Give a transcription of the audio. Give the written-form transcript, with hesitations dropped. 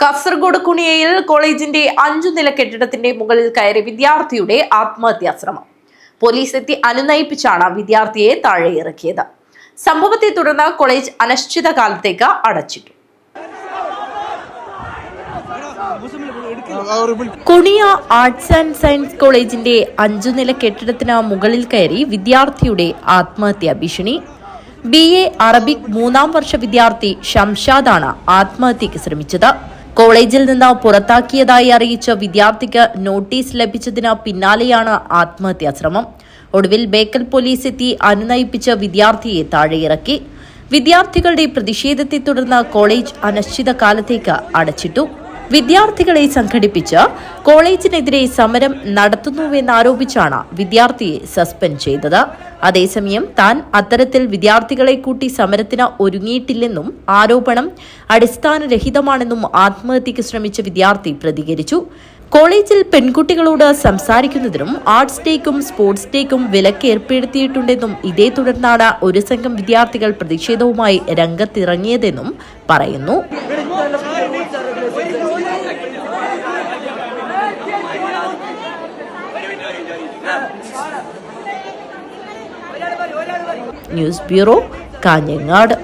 കാസർഗോഡ് കുണിയയിൽ കോളേജിന്റെ 5 നില കെട്ടിടത്തിന്റെ മുകളിൽ കയറി വിദ്യാർത്ഥിയുടെ ആത്മഹത്യാശ്രമം. പോലീസ് എത്തി അനുനയിപ്പിച്ചാണ് വിദ്യാർത്ഥിയെ താഴെ ഇറക്കിയത്. സംഭവത്തെ തുടർന്ന് കോളേജ് അനിശ്ചിതകാലത്തേക്ക് അടച്ചിട്ടു. കുണിയ ആർട്സ് ആൻഡ് സയൻസ് കോളേജിന്റെ 5 നില കെട്ടിടത്തിന് മുകളിൽ കയറി വിദ്യാർത്ഥിയുടെ ആത്മഹത്യാ ഭീഷണി. BA അറബിക് 3-ാം വർഷ വിദ്യാർത്ഥി ഷംഷാദാണ് ആത്മഹത്യക്ക് ശ്രമിച്ചത്. കോളേജിൽ നിന്ന് പുറത്താക്കിയതായി അറിയിച്ച വിദ്യാർത്ഥിക്ക് നോട്ടീസ് ലഭിച്ചതിന് പിന്നാലെയാണ് ആത്മഹത്യാശ്രമം. ഒടുവിൽ ബേക്കൽ പോലീസ് എത്തി അനുനയിപ്പിച്ച് വിദ്യാർത്ഥിയെ താഴെയിറക്കി. വിദ്യാർത്ഥികളുടെ പ്രതിഷേധത്തെ തുടർന്ന് കോളേജ് അനിശ്ചിതകാലത്തേക്ക് അടച്ചിട്ടു. വിദ്യാർത്ഥികളെ സംഘടിപ്പിച്ച് കോളേജിനെതിരെ സമരം നടത്തുന്നുവെന്നാരോപിച്ചാണ് വിദ്യാർത്ഥിയെ സസ്പെൻഡ് ചെയ്തത്. അതേസമയം താൻ അത്തരത്തിൽ വിദ്യാർത്ഥികളെ കൂട്ടി സമരത്തിന് ഒരുങ്ങിയിട്ടില്ലെന്നും ആരോപണം അടിസ്ഥാനരഹിതമാണെന്നും ആത്മഹത്യക്ക് ശ്രമിച്ച വിദ്യാർത്ഥി പ്രതികരിച്ചു. കോളേജിൽ പെൺകുട്ടികളോട് സംസാരിക്കുന്നതിനും ആർട്സ് ഡേക്കും സ്പോർട്സ് ഡേക്കും വിലക്ക് ഏർപ്പെടുത്തിയിട്ടുണ്ടെന്നും ഇതേ തുടർന്നാണ് ഒരു സംഘം വിദ്യാർത്ഥികൾ പ്രതിഷേധവുമായി രംഗത്തിറങ്ങിയതെന്നും പറയുന്നു. News bureau, Kanhangad.